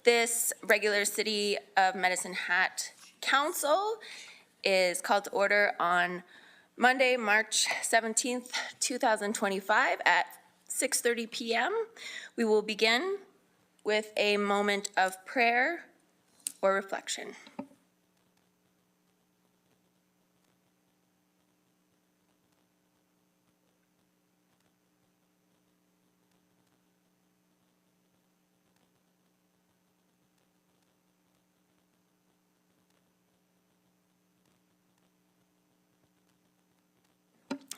This regular City of Medicine Hat Council is called to order on Monday, March 17th, 2025 at 6:30 p.m. We will begin with a moment of prayer or reflection.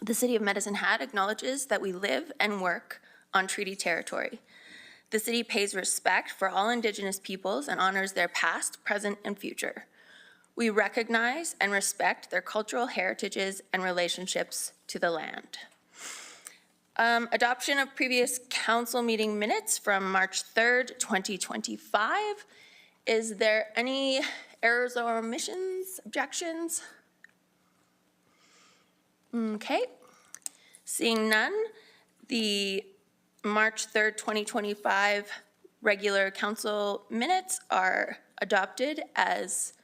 The City of Medicine Hat acknowledges that we live and work on treaty territory. The city pays respect for all Indigenous peoples and honors their past, present, and future. We recognize and respect their cultural heritages and relationships to the land. Adoption of previous council meeting minutes from March 3rd, 2025. Is there any errors or omissions, objections? Okay. Seeing none, the March 3rd, 2025 regular council minutes are adopted as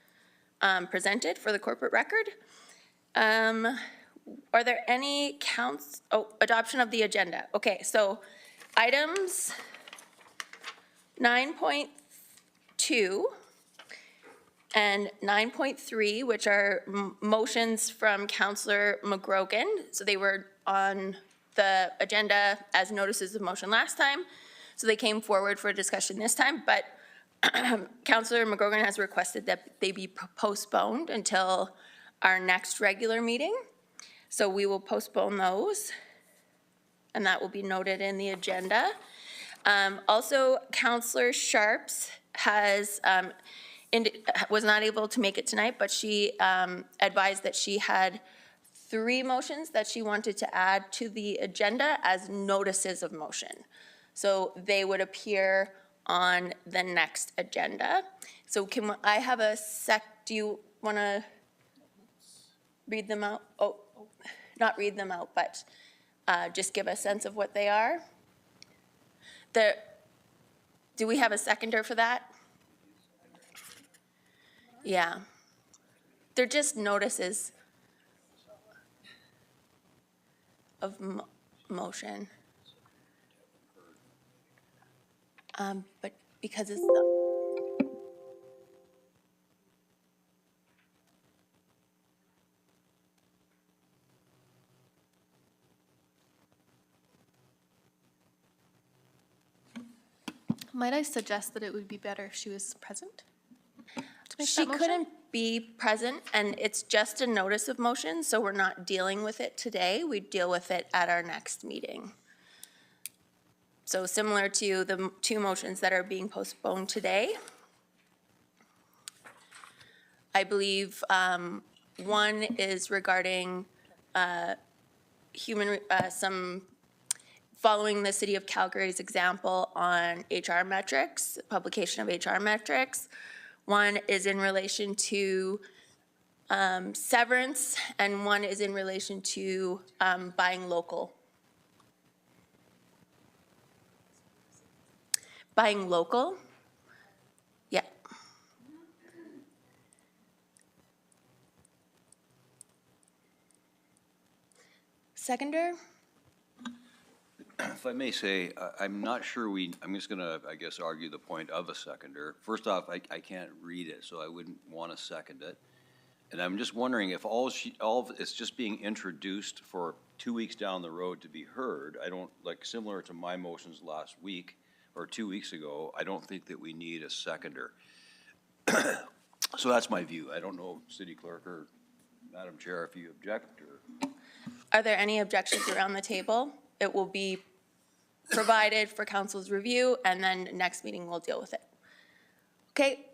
presented for the corporate record. Are there any adoption of the agenda? Okay, so items 9.2 and 9.3, which are motions from Councillor McGrogan. So they were on the agenda as notices of motion last time. So they came forward for discussion this time, but Councillor McGrogan has requested that they be postponed until our next regular meeting. So we will postpone those, and that will be noted in the agenda. Also, Councillor Sharps has was not able to make it tonight, but she advised that she had 3 motions that she wanted to add to the agenda as notices of motion. So they would appear on the next agenda. So can I have a do you want to read them out? Oh, not read them out, but just give a sense of what they are. Do we have a seconder for that? Yeah. They're just notices of motion. But because it's Might I suggest that it would be better if she was present? She couldn't be present, and it's just a notice of motion, so we're not dealing with it today. We deal with it at our next meeting. So similar to the 2 motions that are being postponed today. I believe one is regarding some following the City of Calgary's example on HR metrics, publication of HR metrics. One is in relation to severance, and one is in relation to buying local. Buying local? Yeah. Seconder? If I may say, I'm not sure I'm just going to, I guess, argue the point of a seconder. First off, I can't read it, so I wouldn't want to second it. And I'm just wondering if it's just being introduced for 2 weeks down the road to be heard. I don't, like, similar to my motions last week or 2 weeks ago, I don't think that we need a seconder. So that's my view. I don't know, City Clerk or Madam Chair, if you object. Or... Are there any objections around the table? It will be provided for council's review, and then next meeting we'll deal with it. Okay,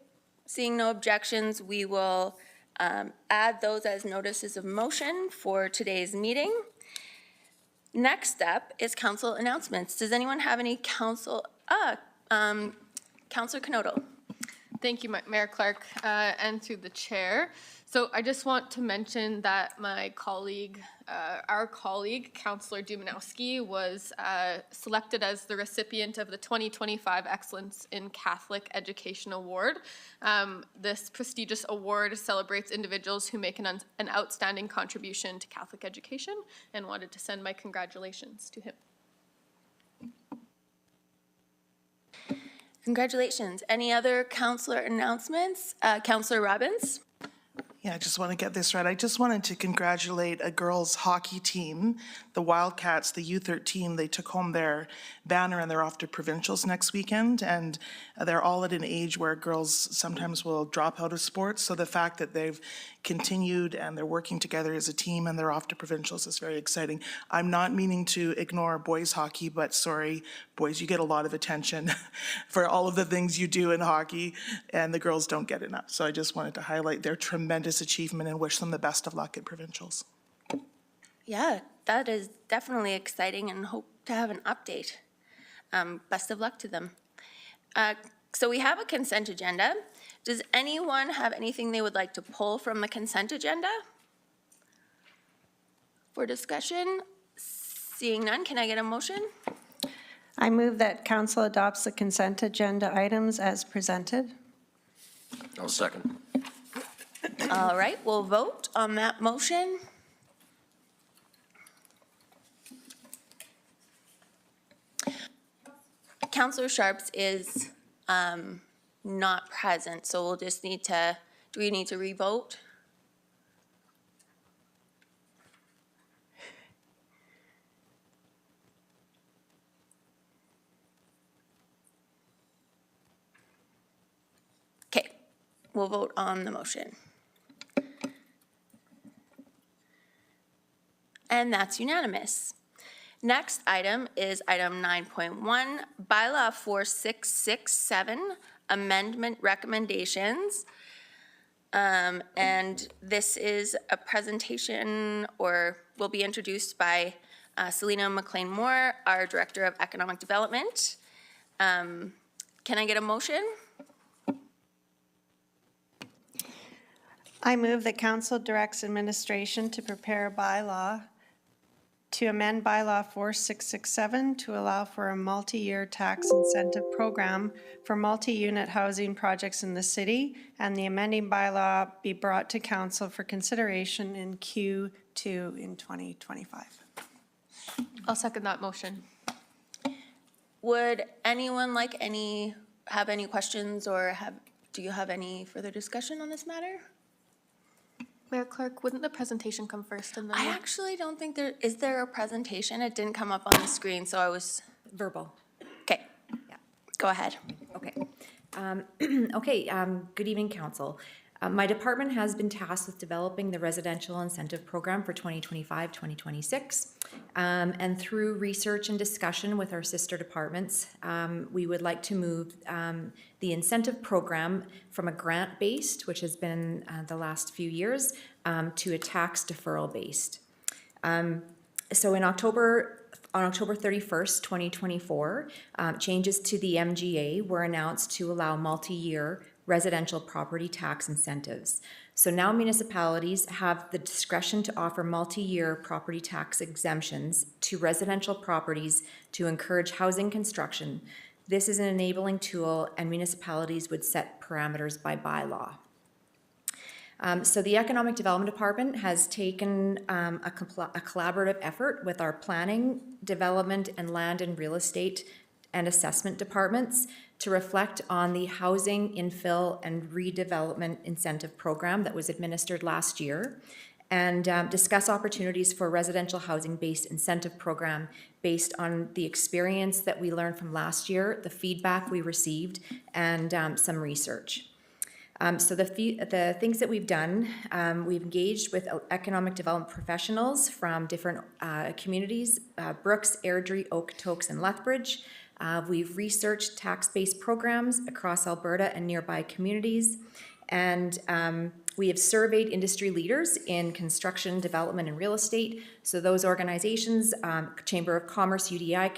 seeing no objections, we will add those as notices of motion for today's meeting. Next up is council announcements. Does anyone have any Councillor Canoto. Thank you, Mayor Clark, and to the chair. So I just want to mention that my colleague, our colleague, Councillor Dumanowski, was selected as the recipient of the 2025 Excellence in Catholic Education Award. This prestigious award celebrates individuals who make an outstanding contribution to Catholic education, and wanted to send my congratulations to him. Congratulations. Any other councillor announcements? Councillor Robbins? Yeah, I just want to get this right. I just wanted to congratulate a girls' hockey team, the Wildcats, the U13. They took home their banner and they're off to provincials next weekend. And they're all at an age where girls sometimes will drop out of sports. So the fact that they've continued and they're working together as a team and they're off to provincials is very exciting. I'm not meaning to ignore boys hockey, but sorry, boys, you get a lot of attention for all of the things you do in hockey, and the girls don't get enough. So I just wanted to highlight their tremendous achievement and wish them the best of luck at provincials. Yeah, that is definitely exciting, and hope to have an update. Best of luck to them. So we have a consent agenda. Does anyone have anything they would like to pull from the consent agenda for discussion? Seeing none, can I get a motion? I move that council adopts the consent agenda items as presented. I'll second. All right, we'll vote on that motion. Councillor Sharps is not present, so we'll just need to, do we need to re-vote? Okay, we'll vote on the motion. And that's unanimous. Next item is item 9.1, bylaw 4667, amendment recommendations. And this is a presentation, or will be introduced by Selena McLean-Moore, our Director of Economic Development. Can I get a motion? I move that council directs administration to prepare a bylaw to amend bylaw 4667 to allow for a multi-year tax incentive program for multi-unit housing projects in the city, and the amending bylaw be brought to council for consideration in Q2 in 2025. I'll second that motion. Would anyone have any questions, or do you have any further discussion on this matter? Mayor Clerk, wouldn't the presentation come first and then? I actually don't think is there a presentation? It didn't come up on the screen, so I was, Verbal. okay. Yeah. Go ahead. Okay. Good evening, council. My department has been tasked with developing the residential incentive program for 2025-2026. And through research and discussion with our sister departments, we would like to move the incentive program from a grant-based, which has been the last few years, to a tax deferral-based. So on October 31st, 2024, changes to the MGA were announced to allow multi-year residential property tax incentives. So now municipalities have the discretion to offer multi-year property tax exemptions to residential properties to encourage housing construction. This is an enabling tool, and municipalities would set parameters by bylaw. So the Economic Development Department has taken a collaborative effort with our planning, development, and land and real estate and assessment departments to reflect on the housing infill and redevelopment incentive program that was administered last year, and discuss opportunities for a residential housing-based incentive program based on the experience that we learned from last year, the feedback we received, and some research. So the things that we've done, we've engaged with economic development professionals from different communities, Brooks, Airdrie, Okotoks, and Lethbridge. We've researched tax-based programs across Alberta and nearby communities, and we have surveyed industry leaders in construction, development, and real estate. So those organizations, Chamber of Commerce, UDI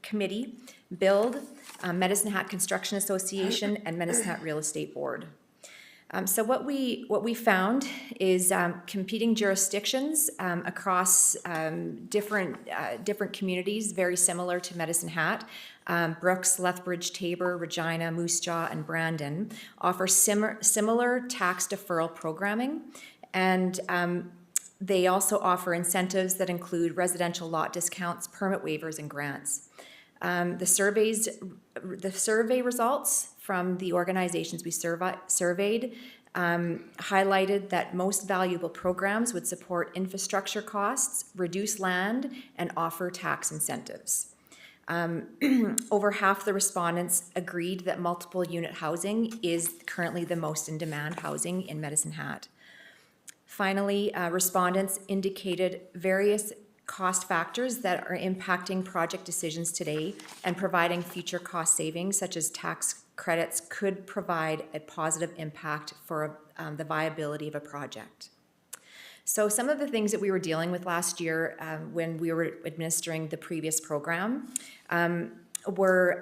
Committee, Build, Medicine Hat Construction Association, and Medicine Hat Real Estate Board. So what we found is competing jurisdictions across different communities, very similar to Medicine Hat. Brooks, Lethbridge, Tabor, Regina, Moose Jaw, and Brandon offer similar tax deferral programming, and they also offer incentives that include residential lot discounts, permit waivers, and grants. The survey results from the organizations we surveyed highlighted that most valuable programs would support infrastructure costs, reduce land, and offer tax incentives. Over half the respondents agreed that multiple unit housing is currently the most in demand housing in Medicine Hat. Finally, respondents indicated various cost factors that are impacting project decisions today and providing future cost savings, such as tax credits, could provide a positive impact for the viability of a project. So some of the things that we were dealing with last year when we were administering the previous program were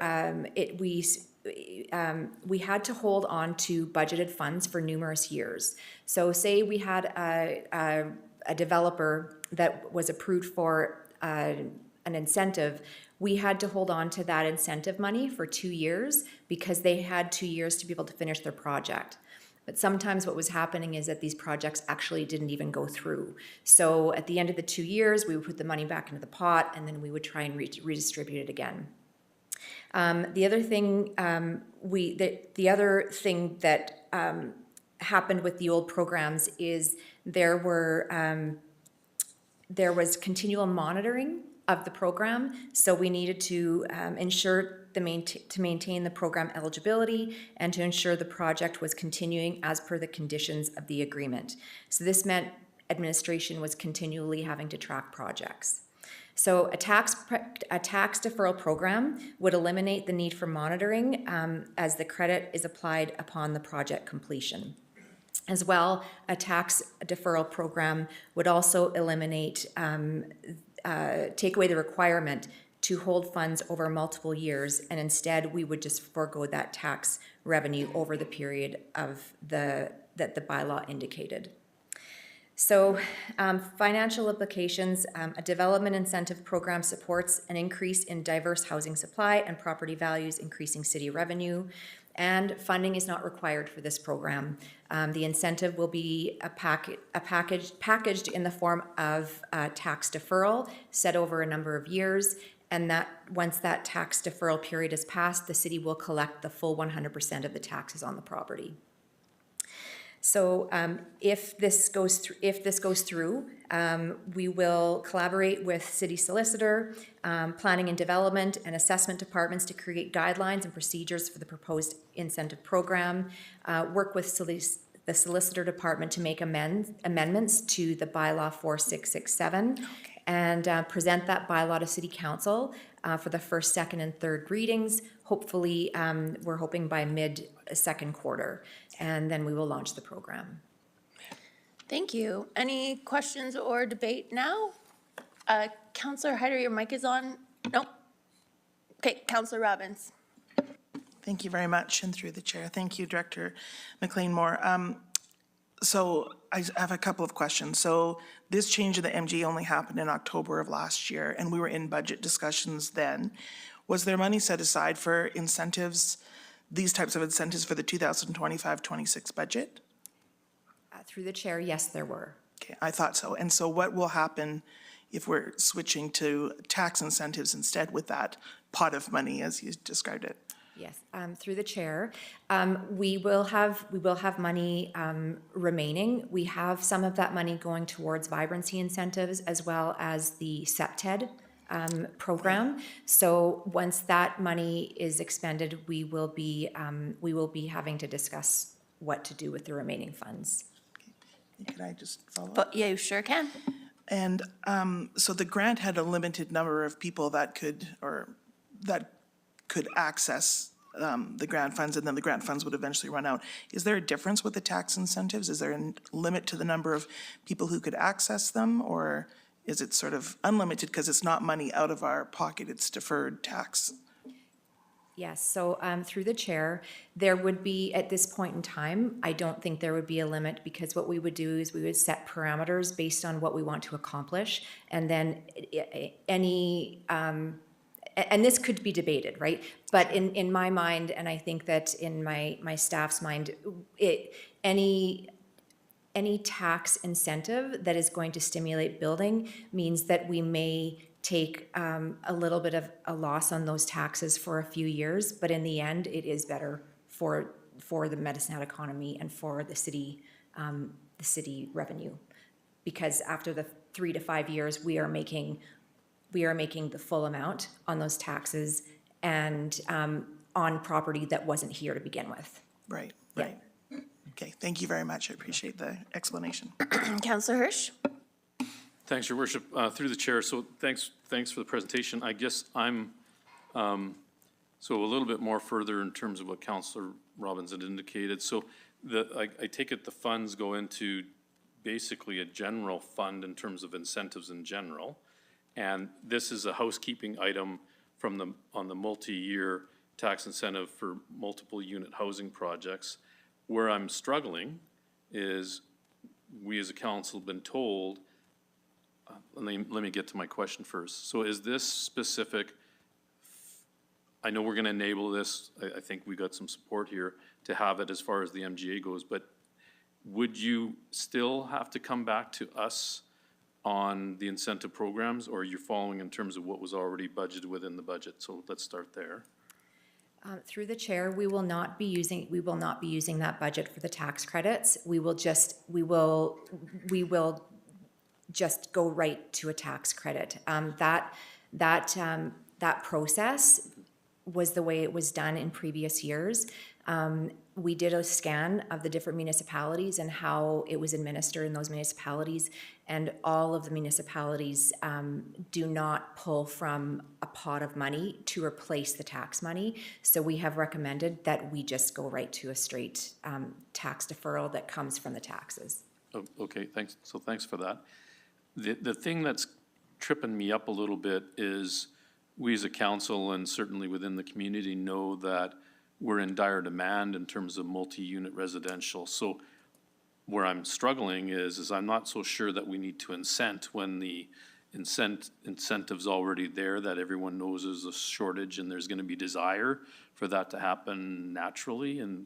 we had to hold on to budgeted funds for numerous years. So say we had a developer that was approved for an incentive, we had to hold on to that incentive money for 2 years because they had 2 years to be able to finish their project. But sometimes what was happening is that these projects actually didn't even go through. So at the end of the 2 years, we would put the money back into the pot and then we would try and redistribute it again. The other thing that happened with the old programs is there was continual monitoring of the program, so we needed to ensure to maintain the program eligibility and to ensure the project was continuing as per the conditions of the agreement. So this meant administration was continually having to track projects. So a tax deferral program would eliminate the need for monitoring as the credit is applied upon the project completion. As well, a tax deferral program would also eliminate, take away the requirement to hold funds over multiple years, and instead we would just forego that tax revenue over the period of that the bylaw indicated. So financial implications, a development incentive program supports an increase in diverse housing supply and property values, increasing city revenue, and funding is not required for this program. The incentive will be packaged in the form of tax deferral set over a number of years, and that once that tax deferral period is passed, the city will collect the full 100% of the taxes on the property. So if this goes through, we will collaborate with city solicitor, planning and development, and assessment departments to create guidelines and procedures for the proposed incentive program. Work with the solicitor department to make amendments to the bylaw 4667, and present that bylaw to city council for the first, second, and third readings. Hopefully, we're hoping by mid-second quarter, and then we will launch the program. Thank you. Any questions or debate now? Councillor Hyder, your mic is on? Nope. Okay, Councillor Robbins. Thank you very much, and through the chair. Thank you, Director McLean-Moore. So I have a couple of questions. So this change of the MG only happened in October of last year, and we were in budget discussions then. Was there money set aside for incentives, these types of incentives for the 2025-26 budget? Through the chair, yes, there were. Okay, I thought so. And so what will happen if we're switching to tax incentives instead with that pot of money, as you described it? Yes, through the chair, we will have money remaining. We have some of that money going towards vibrancy incentives as well as the SEPTED program. So once that money is expended, we will be having to discuss what to do with the remaining funds. Okay. Can I just follow up? But yeah, you sure can. And so the grant had a limited number of people that could access the grant funds, and then the grant funds would eventually run out. Is there a difference with the tax incentives? Is there a limit to the number of people who could access them, or is it sort of unlimited because it's not money out of our pocket, it's deferred tax? Yes, so through the chair, there would be, at this point in time, I don't think there would be a limit, because what we would do is we would set parameters based on what we want to accomplish, and then any, and this could be debated, right? But in my mind, and I think that in my staff's mind, any tax incentive that is going to stimulate building means that we may take a little bit of a loss on those taxes for a few years, but in the end, it is better for the Medicine Hat economy and for the city revenue. Because after the 3 to 5 years, we are making the full amount on those taxes and on property that wasn't here to begin with. Right, right. Okay, thank you very much. I appreciate the explanation. Councillor Hirsch? Thanks, Your Worship. Through the chair, so thanks for the presentation. I guess I'm, so a little bit more further in terms of what Councillor Robbins had indicated. So I take it the funds go into basically a general fund in terms of incentives in general. And this is a housekeeping item on the multi-year tax incentive for multiple unit housing projects. Where I'm struggling is we as a council have been told, let me get to my question first. So is this specific, I know we're gonna enable this, I think we got some support here to have it as far as the MGA goes, but would you still have to come back to us on the incentive programs, or you're following in terms of what was already budgeted within the budget? So let's start there. Through the chair, we will not be using that budget for the tax credits. We will just go right to a tax credit. That process was the way it was done in previous years. We did a scan of the different municipalities and how it was administered in those municipalities, and all of the municipalities do not pull from a pot of money to replace the tax money. So we have recommended that we just go right to a straight tax deferral that comes from the taxes. Oh, okay, thanks. So thanks for that. The thing that's tripping me up a little bit is we as a council and certainly within the community know that we're in dire demand in terms of multi-unit residential. So where I'm struggling is I'm not so sure that we need to incent when the incentive's already there, that everyone knows there's a shortage and there's gonna be desire for that to happen naturally and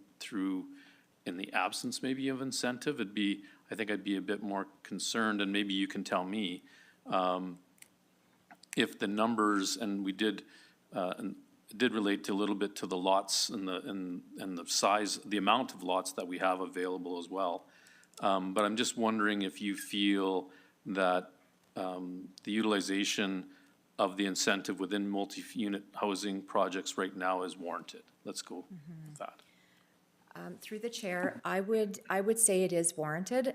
in the absence maybe of incentive. I think I'd be a bit more concerned, and maybe you can tell me, if the numbers, and we did, it did relate to a little bit to the lots and the size, the amount of lots that we have available as well. But I'm just wondering if you feel that the utilization of the incentive within multi-unit housing projects right now is warranted. Let's go with that. Through the chair, I would say it is warranted.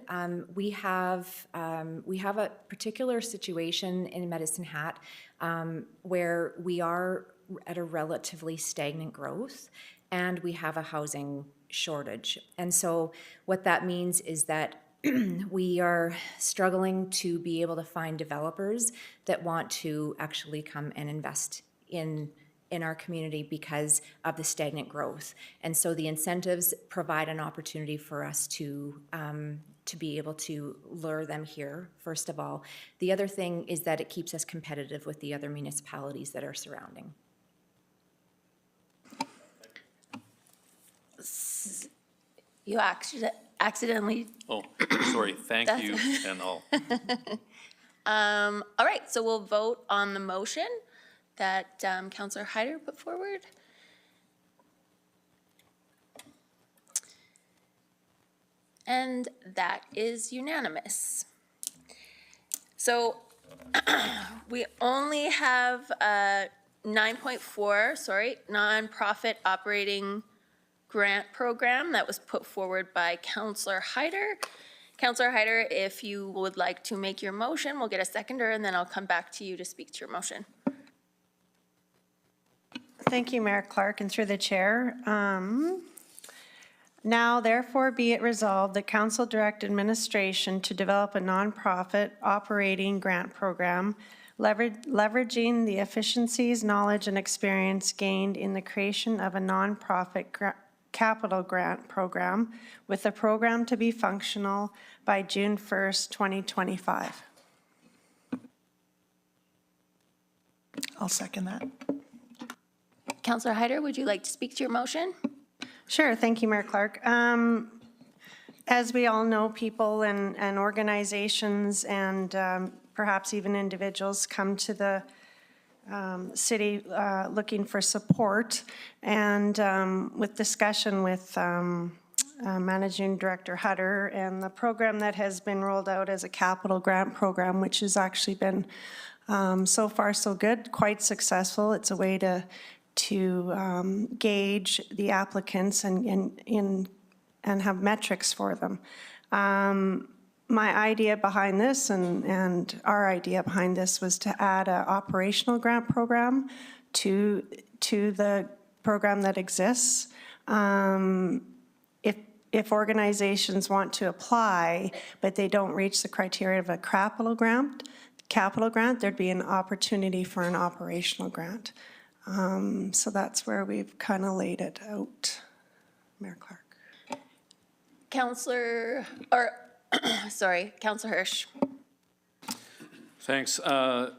We have a particular situation in Medicine Hat where we are at a relatively stagnant growth, and we have a housing shortage. And so what that means is that we are struggling to be able to find developers that want to actually come and invest in our community because of the stagnant growth. And so the incentives provide an opportunity for us to be able to lure them here, first of all. The other thing is that it keeps us competitive with the other municipalities that are surrounding. You accidentally. Oh, sorry, thank you, and all. All right, so we'll vote on the motion that Councillor Hyder put forward. And that is unanimous. So we only have 9.4, nonprofit operating grant program that was put forward by Councillor Hyder. Councillor Hyder, if you would like to make your motion, we'll get a seconder, and then I'll come back to you to speak to your motion. Thank you, Mayor Clark, and through the chair. Now, therefore, be it resolved that council direct administration to develop a nonprofit operating grant program leveraging the efficiencies, knowledge, and experience gained in the creation of a nonprofit capital grant program, with the program to be functional by June 1st, 2025. I'll second that. Councillor Hyder, would you like to speak to your motion? Sure, thank you, Mayor Clark. As we all know, people and organizations and perhaps even individuals come to the city looking for support. And with discussion with Managing Director Hutter and the program that has been rolled out as a capital grant program, which has actually been so far so good, quite successful. It's a way to gauge the applicants and have metrics for them. My idea behind this and our idea behind this was to add an operational grant program to the program that exists. If organizations want to apply, but they don't reach the criteria of a capital grant, there'd be an opportunity for an operational grant. So that's where we've kind of laid it out, Mayor Clark. Councillor Hirsch. Thanks. Can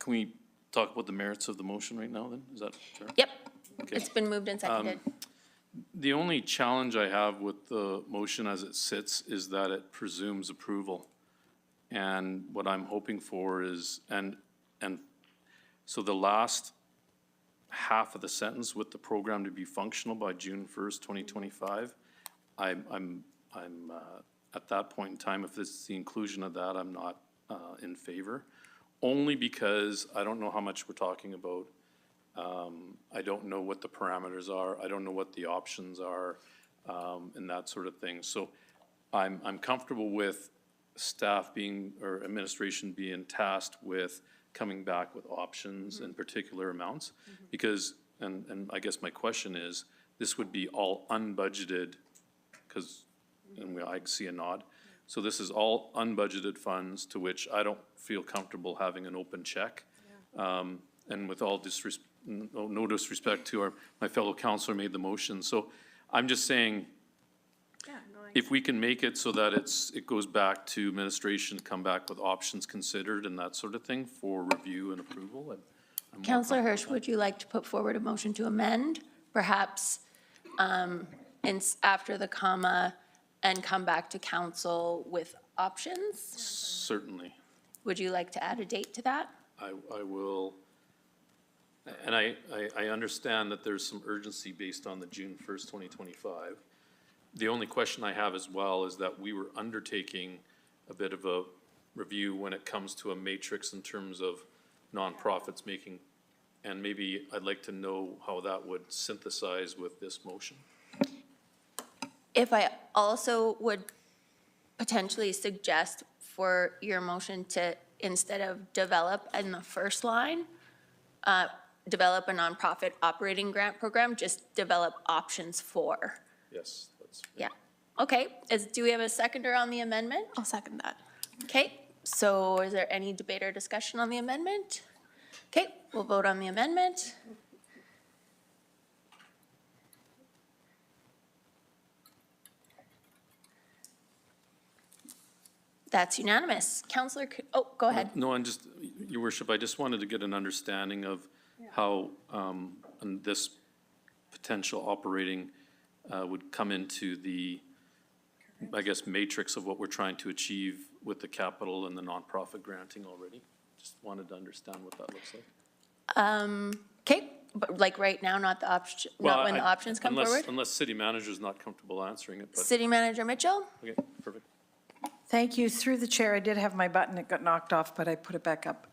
we talk about the merits of the motion right now then? Is that fair? Yep, Okay. it's been moved and seconded. The only challenge I have with the motion as it sits is that it presumes approval. And what I'm hoping for is, and so the last half of the sentence, with the program to be functional by June 1st, 2025, I'm at that point in time, if this is the inclusion of that, I'm not in favor. Only because I don't know how much we're talking about. I don't know what the parameters are. I don't know what the options are, and that sort of thing. So I'm comfortable with staff being, or administration being tasked with coming back with options and particular amounts. Because, and I guess my question is, this would be all unbudgeted, because, and I see a nod. So this is all unbudgeted funds to which I don't feel comfortable having an open check. And with all no disrespect to my fellow councillor made the motion. So I'm just saying, if we can make it so that it goes back to administration, come back with options considered and that sort of thing for review and approval. I'm Councillor Hirsch, would you like to put forward a motion to amend, perhaps after the comma, and come back to council with options? Certainly. Would you like to add a date to that? I will, and I understand that there's some urgency based on the June 1st, 2025. The only question I have as well is that we were undertaking a bit of a review when it comes to a matrix in terms of nonprofits making, and maybe I'd like to know how that would synthesize with this motion. If I also would potentially suggest for your motion to, instead of develop in the first line, develop a nonprofit operating grant program, just develop options for. Yes, that's. Yeah. Okay, do we have a seconder on the amendment? I'll second that. Okay, so is there any debate or discussion on the amendment? Okay, we'll vote on the amendment. That's unanimous. Councillor, go ahead. No, and just, Your Worship, I just wanted to get an understanding of how and this potential operating would come into the, I guess, matrix of what we're trying to achieve with the capital and the nonprofit granting already. Just wanted to understand what that looks like. Okay, but like right now, not the option, not when the options come forward? Unless city manager's not comfortable answering it, but, City Manager Mitchell? okay, perfect. Thank you. Through the chair, I did have my button, it got knocked off, but I put it back up.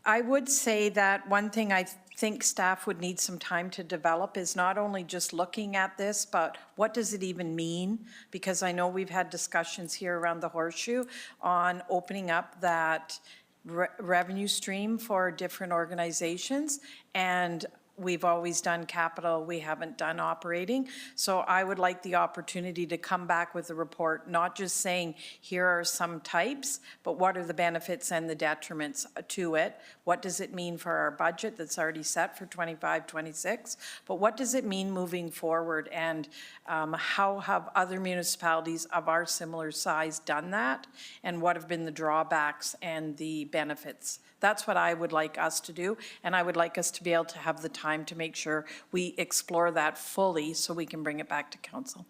I would say that one thing I think staff would need some time to develop is not only just looking at this, but what does it even mean? Because I know we've had discussions here around the horseshoe on opening up that revenue stream for different organizations. And we've always done capital, we haven't done operating. So I would like the opportunity to come back with a report, not just saying, here are some types, but what are the benefits and the detriments to it? What does it mean for our budget that's already set for 25, 26? But what does it mean moving forward? And how have other municipalities of our similar size done that? And what have been the drawbacks and the benefits? That's what I would like us to do, and I would like us to be able to have the time to make sure we explore that fully so we can bring it back to council.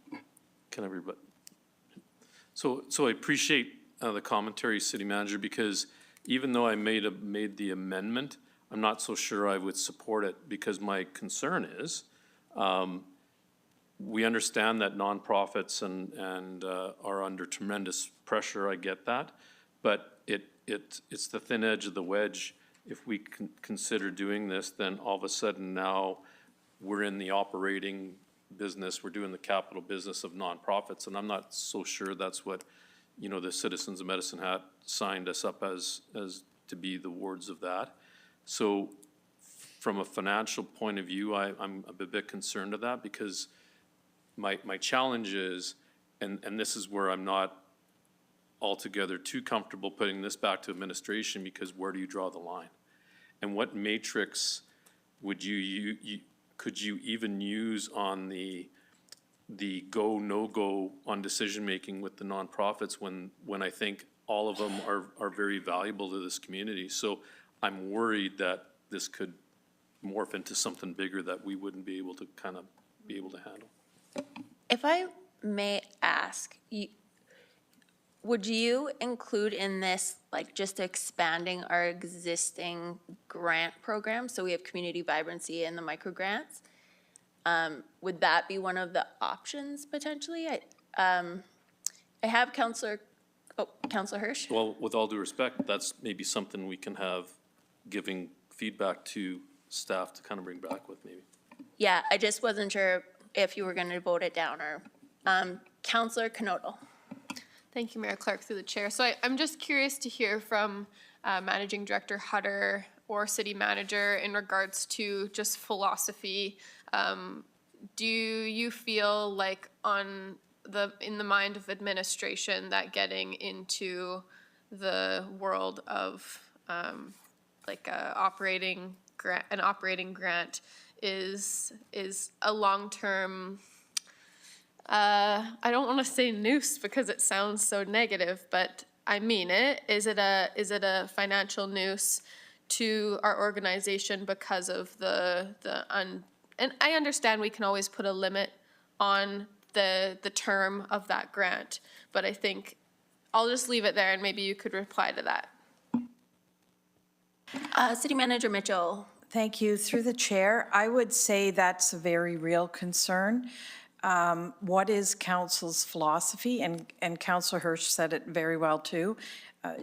Can everybody? So I appreciate the commentary, City Manager, because even though I made the amendment, I'm not so sure I would support it, because my concern is, we understand that nonprofits and are under tremendous pressure, I get that, but it's the thin edge of the wedge. If we consider doing this, then all of a sudden now we're in the operating business, we're doing the capital business of nonprofits, and I'm not so sure that's what, you know, the Citizens of Medicine Hat signed us up as to be the wards of that. So from a financial point of view, I'm a bit concerned of that, because my challenge is, and this is where I'm not altogether too comfortable putting this back to administration, because where do you draw the line? And what matrix would you could you even use on the go, no-go on decision-making with the nonprofits when I think all of them are very valuable to this community? So I'm worried that this could morph into something bigger that we wouldn't be able to handle. If I may ask, would you include in this, like, just expanding our existing grant program? So we have community vibrancy and the micro grants. Would that be one of the options potentially? I have Councillor Hirsch. Well, with all due respect, that's maybe something we can have giving feedback to staff to kind of bring back with maybe. Yeah, I just wasn't sure if you were going to vote it down or, Councillor Knodel. Thank you, Mayor Clark, through the chair. So I'm just curious to hear from Managing Director Hutter or City Manager in regards to just philosophy. Do you feel like in the mind of administration that getting into the world of like an operating grant is a long-term, I don't want to say noose because it sounds so negative, but I mean it. Is it a financial noose to our organization because of and I understand we can always put a limit on the term of that grant, but I think I'll just leave it there and maybe you could reply to that. City Manager Mitchell. Thank you. Through the chair, I would say that's a very real concern. What is council's philosophy? And Councillor Hirsch said it very well too.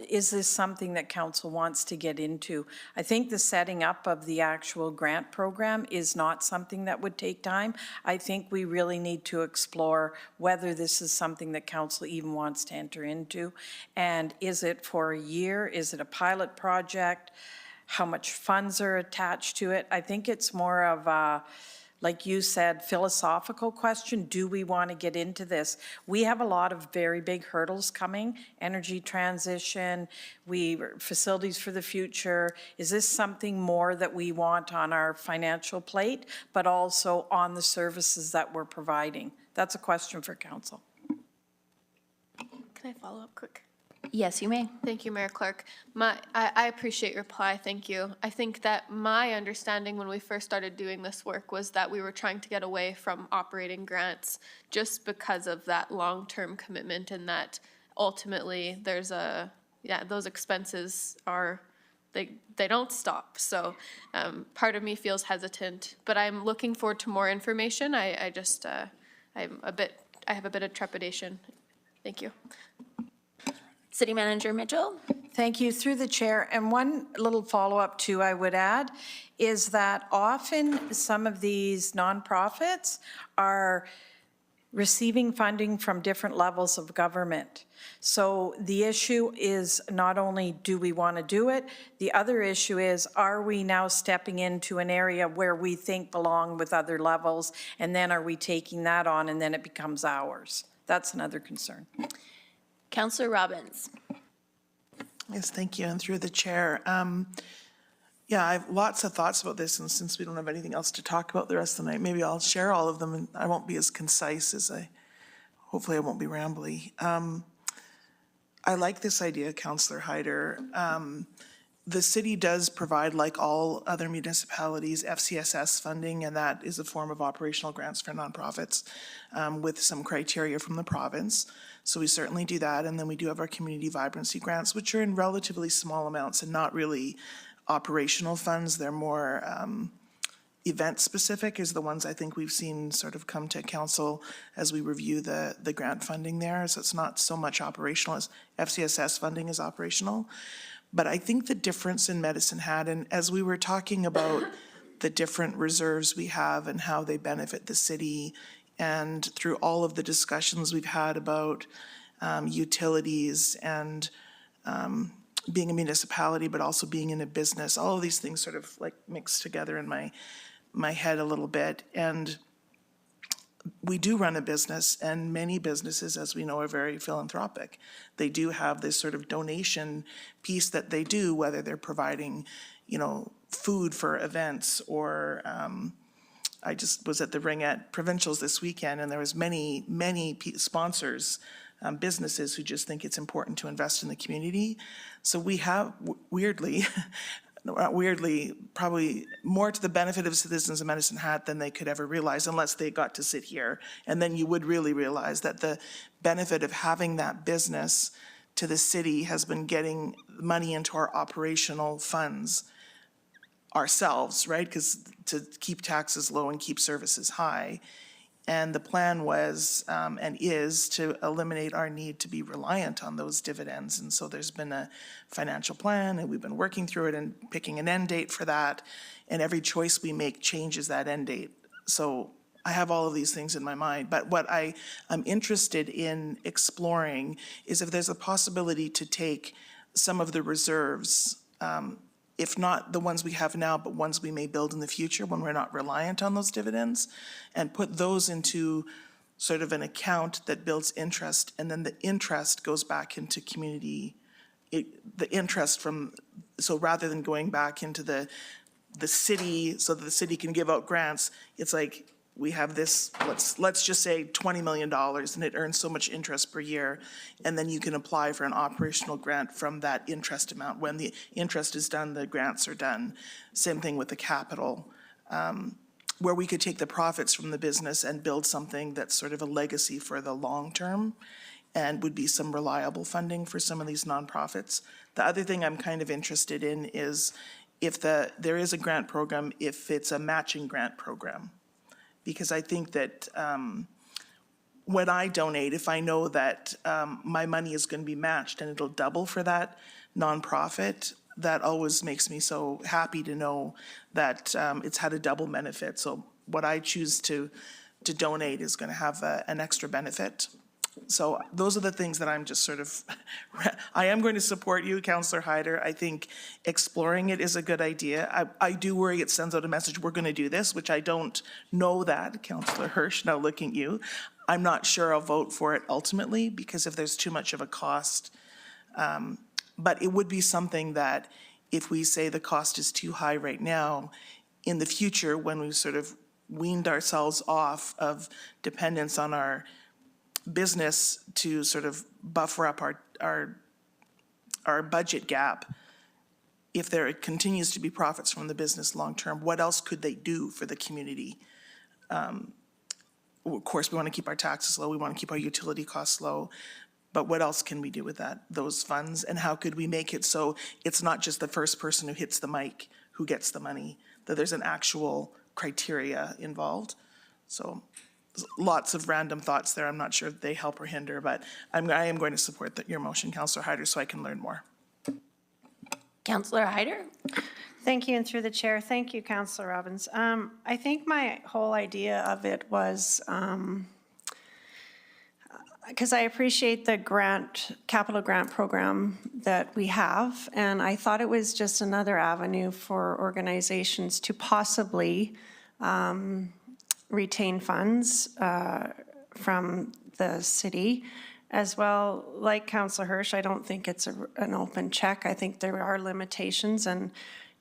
Is this something that council wants to get into? I think the setting up of the actual grant program is not something that would take time. I think we really need to explore whether this is something that council even wants to enter into. And is it for a year? Is it a pilot project? How much funds are attached to it? I think it's more of a, like you said, philosophical question. Do we want to get into this? We have a lot of very big hurdles coming, energy transition, facilities for the future. Is this something more that we want on our financial plate, but also on the services that we're providing? That's a question for council. Can I follow up quick? Yes, you may. Thank you, Mayor Clark. I appreciate your reply, thank you. I think that my understanding when we first started doing this work was that we were trying to get away from operating grants just because of that long-term commitment, and that ultimately there's those expenses they don't stop. So part of me feels hesitant, but I'm looking forward to more information. I have a bit of trepidation. Thank you. City Manager Mitchell. Thank you. Through the chair. And one little follow-up too I would add is that often some of these nonprofits are receiving funding from different levels of government. So the issue is not only do we want to do it, the other issue is, are we now stepping into an area where we think belong with other levels, and then are we taking that on and then it becomes ours? That's another concern. Councillor Robbins. Yes, thank you, and through the chair. Yeah, I have lots of thoughts about this, and since we don't have anything else to talk about the rest of the night, maybe I'll share all of them, and I won't be as concise as hopefully I won't be rambly. I like this idea, Councillor Hyder. The city does provide, like all other municipalities, FCSS funding, and that is a form of operational grants for nonprofits with some criteria from the province. So we certainly do that, and then we do have our community vibrancy grants, which are in relatively small amounts and not really operational funds. They're more event-specific is the ones I think we've seen sort of come to council as we review the grant funding there. So it's not so much operational as FCSS funding is operational. But I think the difference in Medicine Hat, and as we were talking about the different reserves we have and how they benefit the city, and through all of the discussions we've had about utilities and being a municipality, but also being in a business, all of these things sort of like mixed together in my head a little bit. And we do run a business, and many businesses, as we know, are very philanthropic. They do have this sort of donation piece that they do, whether they're providing, food for events or I just was at the Ring at Provincials this weekend, and there was many sponsors, businesses who just think it's important to invest in the community. So we have, weirdly, not weirdly, probably more to the benefit of citizens of Medicine Hat than they could ever realize unless they got to sit here. And then you would really realize that the benefit of having that business to the city has been getting money into our operational funds ourselves, right? Because to keep taxes low and keep services high. And the plan was and is to eliminate our need to be reliant on those dividends. And so there's been a financial plan, and we've been working through it and picking an end date for that. And every choice we make changes that end date. So I have all of these things in my mind. But what I am interested in exploring is if there's a possibility to take some of the reserves, if not the ones we have now, but ones we may build in the future when we're not reliant on those dividends, and put those into sort of an account that builds interest, and then the interest goes back into community, the interest from, so rather than going back into the city so that the city can give out grants, it's like we have this, let's just say $20 million, and it earns so much interest per year, and then you can apply for an operational grant from that interest amount. When the interest is done, the grants are done. Same thing with the capital, where we could take the profits from the business and build something that's sort of a legacy for the long term, and would be some reliable funding for some of these nonprofits. The other thing I'm kind of interested in is if there is a grant program, if it's a matching grant program. Because I think that when I donate, if I know that my money is going to be matched and it'll double for that nonprofit, that always makes me so happy to know that it's had a double benefit. So what I choose to donate is going to have an extra benefit. So those are the things that I'm just sort of, I am going to support you, Councillor Hyder. I think exploring it is a good idea. I do worry it sends out a message, we're going to do this, which I don't know that, Councillor Hirsch, now looking at you. I'm not sure I'll vote for it ultimately because if there's too much of a cost. But it would be something that if we say the cost is too high right now, in the future when we've sort of weaned ourselves off of dependence on our business to sort of buffer up our budget gap, if there continues to be profits from the business long term, what else could they do for the community? Of course, we want to keep our taxes low, we want to keep our utility costs low, but what else can we do with those funds, and how could we make it so it's not just the first person who hits the mic who gets the money, that there's an actual criteria involved? So lots of random thoughts there. I'm not sure if they help or hinder, but I am going to support your motion, Councillor Hyder, so I can learn more. Councillor Hyder? Thank you, and through the chair, thank you, Councillor Robbins. I think my whole idea of it was because I appreciate the capital grant program that we have, and I thought it was just another avenue for organizations to possibly retain funds from the city. As well, like Councillor Hirsch, I don't think it's an open check. I think there are limitations, and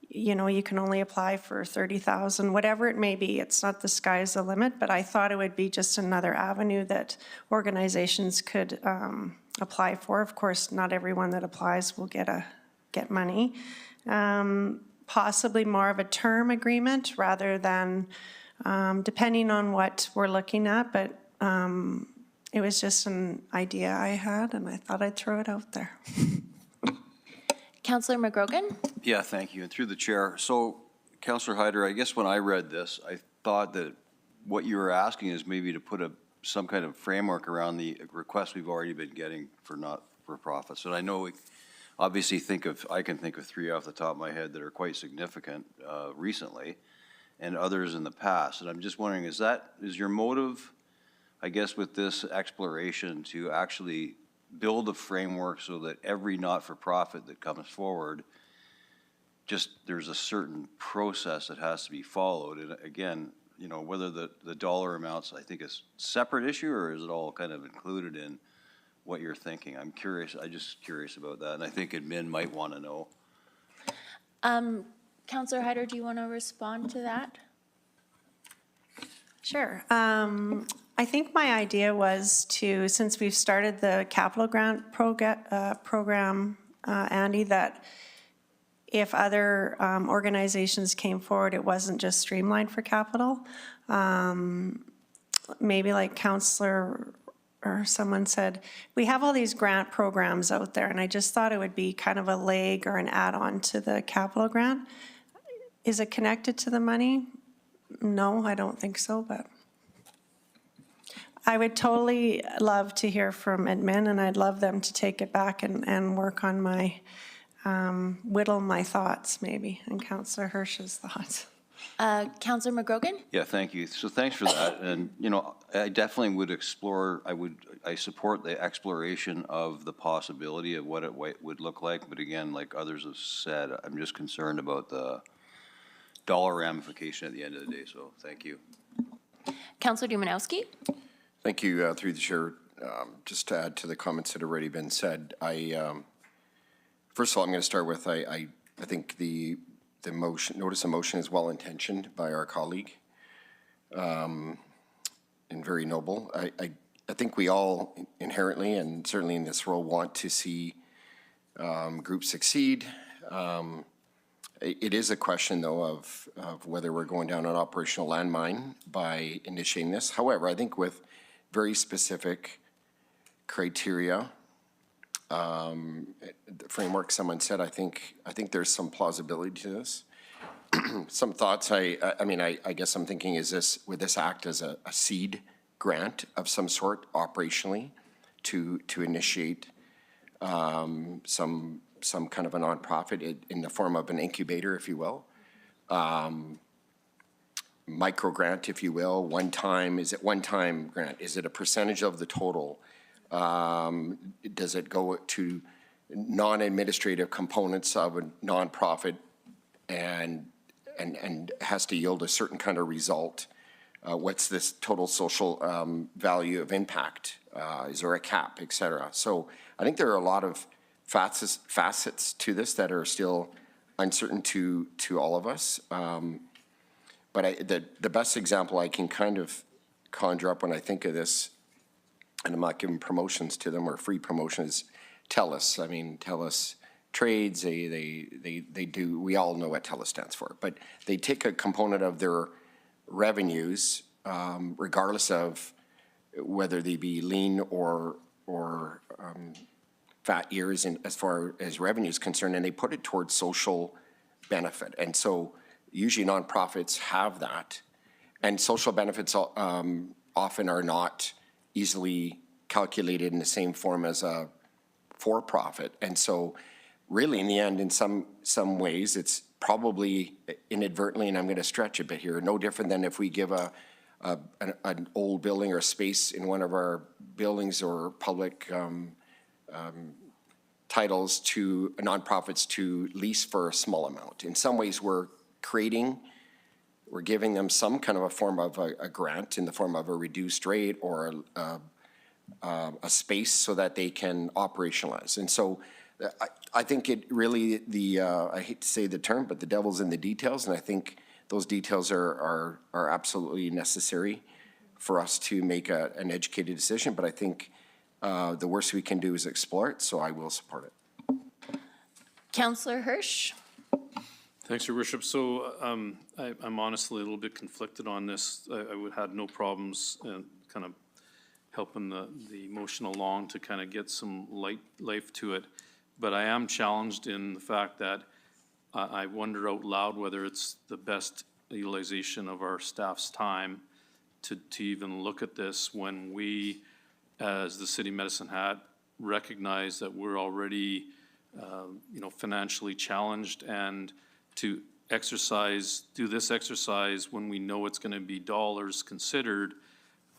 you know, you can only apply for 30,000, whatever it may be. It's not the sky's the limit, but I thought it would be just another avenue that organizations could apply for. Of course, not everyone that applies will get money. Possibly more of a term agreement rather than, depending on what we're looking at, but it was just an idea I had, and I thought I'd throw it out there. Councillor McGrogan? Yeah, thank you. And through the chair, so Councillor Hyder, I guess when I read this, I thought that what you were asking is maybe to put some kind of framework around the requests we've already been getting for not-for-profits. And I know I can think of 3 off the top of my head that are quite significant recently, and others in the past. And I'm just wondering, is your motive, I guess, with this exploration to actually build a framework so that every not-for-profit that comes forward, there's a certain process that has to be followed? And again, you know, whether the dollar amounts, I think, is a separate issue, or is it all kind of included in what you're thinking? I'm just curious about that, and I think admin might want to know. Councillor Hyder, do you want to respond to that? Sure. I think my idea was to, since we've started the capital grant program, Andy, that if other organizations came forward, it wasn't just streamlined for capital. Maybe like Councillor or someone said, we have all these grant programs out there, and I just thought it would be kind of a leg or an add-on to the capital grant. Is it connected to the money? No, I don't think so, but I would totally love to hear from admin, and I'd love them to take it back and work on my, whittle my thoughts maybe, and Councillor Hirsch's thoughts. Councillor McGrogan? Yeah, thank you. So thanks for that. And, you know, I definitely would explore, I support the exploration of the possibility of what it would look like. But again, like others have said, I'm just concerned about the dollar ramification at the end of the day. So thank you. Councillor Dumanowski? Thank you, through the chair. Just to add to the comments that have already been said, first of all, I'm going to start with, I think the notice of motion is well-intentioned by our colleague and very noble. I think we all inherently, and certainly in this role, want to see groups succeed. It is a question, though, of whether we're going down an operational landmine by initiating this. However, I think with very specific criteria, the framework someone said, I think there's some plausibility to this. Some thoughts, I guess I'm thinking, would this act as a seed grant of some sort operationally to initiate some kind of a nonprofit in the form of an incubator, if you will? Micro grant, if you will, is it one-time grant? Is it a percentage of the total? Does it go to non-administrative components of a nonprofit and has to yield a certain kind of result? What's this total social value of impact? Is there a cap, et cetera? So I think there are a lot of facets to this that are still uncertain to all of us. But the best example I can kind of conjure up when I think of this, and I'm not giving promotions to them or free promotions, TELUS. I mean, TELUS Trades, they do, we all know what TELUS stands for, but they take a component of their revenues, regardless of whether they be lean or fat years as far as revenue is concerned, and they put it towards social benefit. And so usually nonprofits have that, and social benefits often are not easily calculated in the same form as a for-profit. And so really in the end, in some ways, it's probably inadvertently, and I'm going to stretch a bit here, no different than if we give a an old building or space in one of our buildings or public titles to nonprofits to lease for a small amount. In some ways, we're giving them some kind of a form of a grant in the form of a reduced rate or a space so that they can operationalize. And so I think it really, I hate to say the term, but the devil's in the details, and I think those details are absolutely necessary for us to make an educated decision. But I think the worst we can do is explore it, so I will support it. Councillor Hirsch? Thanks, Your Worship. So I'm honestly a little bit conflicted on this. I would have no problems kind of helping the motion along to kind of get some life to it. But I am challenged in the fact that I wonder out loud whether it's the best utilization of our staff's time to even look at this when we, as the City Medicine Hat, recognize that we're already, financially challenged, and to do this exercise when we know it's going to be dollars considered,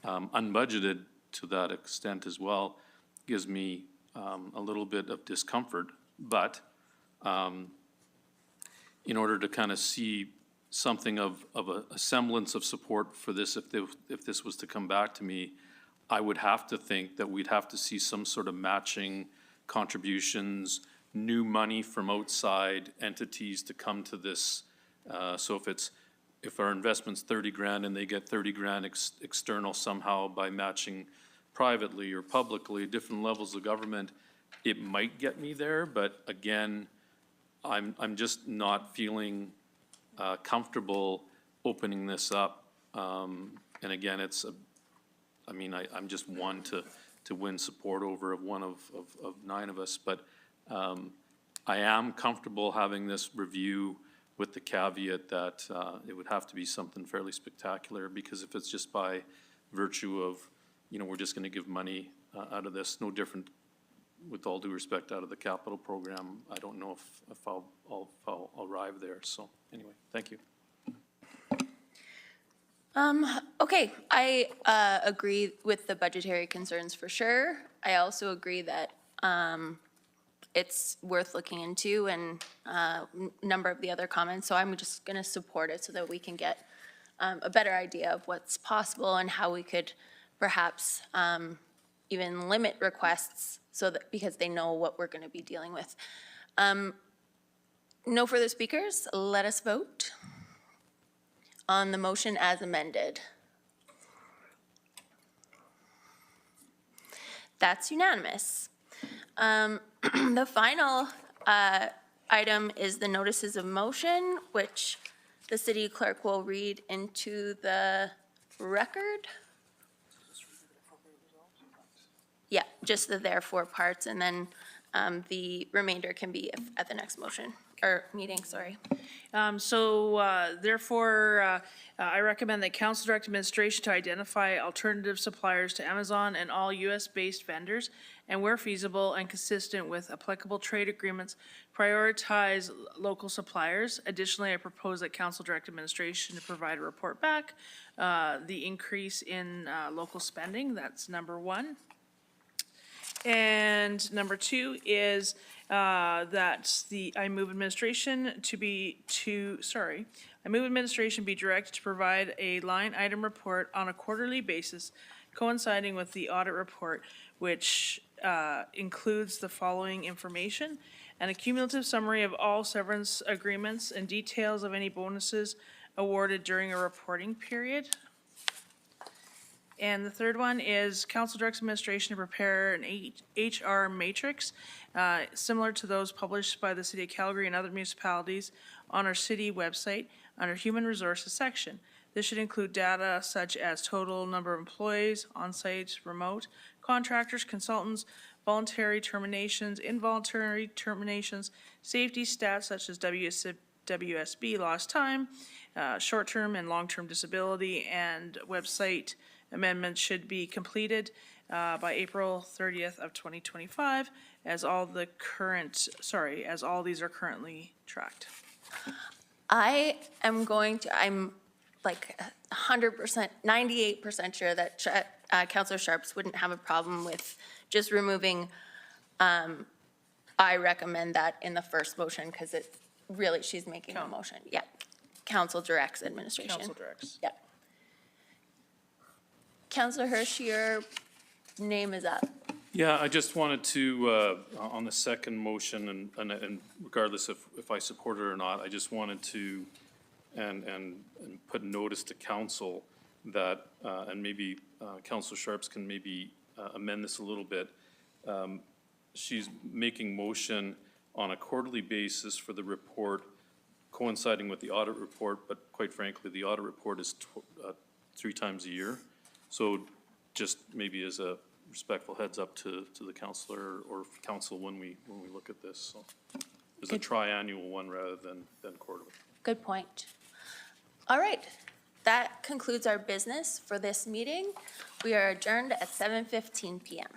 unbudgeted to that extent as well, gives me a little bit of discomfort. But in order to kind of see something of a semblance of support for this, if this was to come back to me, I would have to think that we'd have to see some sort of matching contributions, new money from outside entities to come to this. So if our investment's 30 grand and they get 30 grand external somehow by matching privately or publicly, different levels of government, it might get me there. But again, I'm just not feeling comfortable opening this up. And again, I'm just one to win support over one of 9 of us, but I am comfortable having this review with the caveat that it would have to be something fairly spectacular, because if it's just by virtue of, we're just going to give money out of this, no different, with all due respect, out of the capital program, I don't know if I'll arrive there. So anyway, thank you. Okay, I agree with the budgetary concerns for sure. I also agree that it's worth looking into, and a number of the other comments. So I'm just going to support it so that we can get a better idea of what's possible and how we could perhaps even limit requests so that, because they know what we're going to be dealing with. No further speakers. Let us vote on the motion as amended. That's unanimous. The final item is the notices of motion, which the city clerk will read into the record. Yeah, just the therefore parts, and then the remainder can be at the next motion, or meeting, sorry. Therefore, I recommend that council direct administration to identify alternative suppliers to Amazon and all US-based vendors, and where feasible and consistent with applicable trade agreements, prioritize local suppliers. Additionally, I propose that council direct administration to provide a report back, the increase in local spending. That's number 1. And number 2 is that I move administration be directed to provide a line item report on a quarterly basis coinciding with the audit report, which includes the following information: and a cumulative summary of all severance agreements and details of any bonuses awarded during a reporting period. And the third one is council directs administration to prepare an HR matrix similar to those published by the City of Calgary and other municipalities on our city website under Human Resources section. This should include data such as total number of employees, on-site, remote, contractors, consultants, voluntary terminations, involuntary terminations, safety stats such as WSB, lost time, short-term and long-term disability, and website amendments should be completed by April 30th of 2025, as all these are currently tracked. I'm like 100%, 98% sure that Counselor Sharps wouldn't have a problem with just removing, I recommend that in the first motion, because it really, she's making a motion. Yeah. Council directs administration. Council directs. Yeah. Counselor Hirsch, your name is up. Yeah, I just wanted to, on the second motion, and regardless if I support it or not, I just wanted to, and put notice to council that, and maybe Councilor Sharps can maybe amend this a little bit. She's making motion on a quarterly basis for the report coinciding with the audit report, but quite frankly, the audit report is 3 times a year. So just maybe as a respectful heads up to the counselor or council when we look at this. So it's a triannual one rather than quarterly. Good point. All right. That concludes our business for this meeting. We are adjourned at 7:15 PM.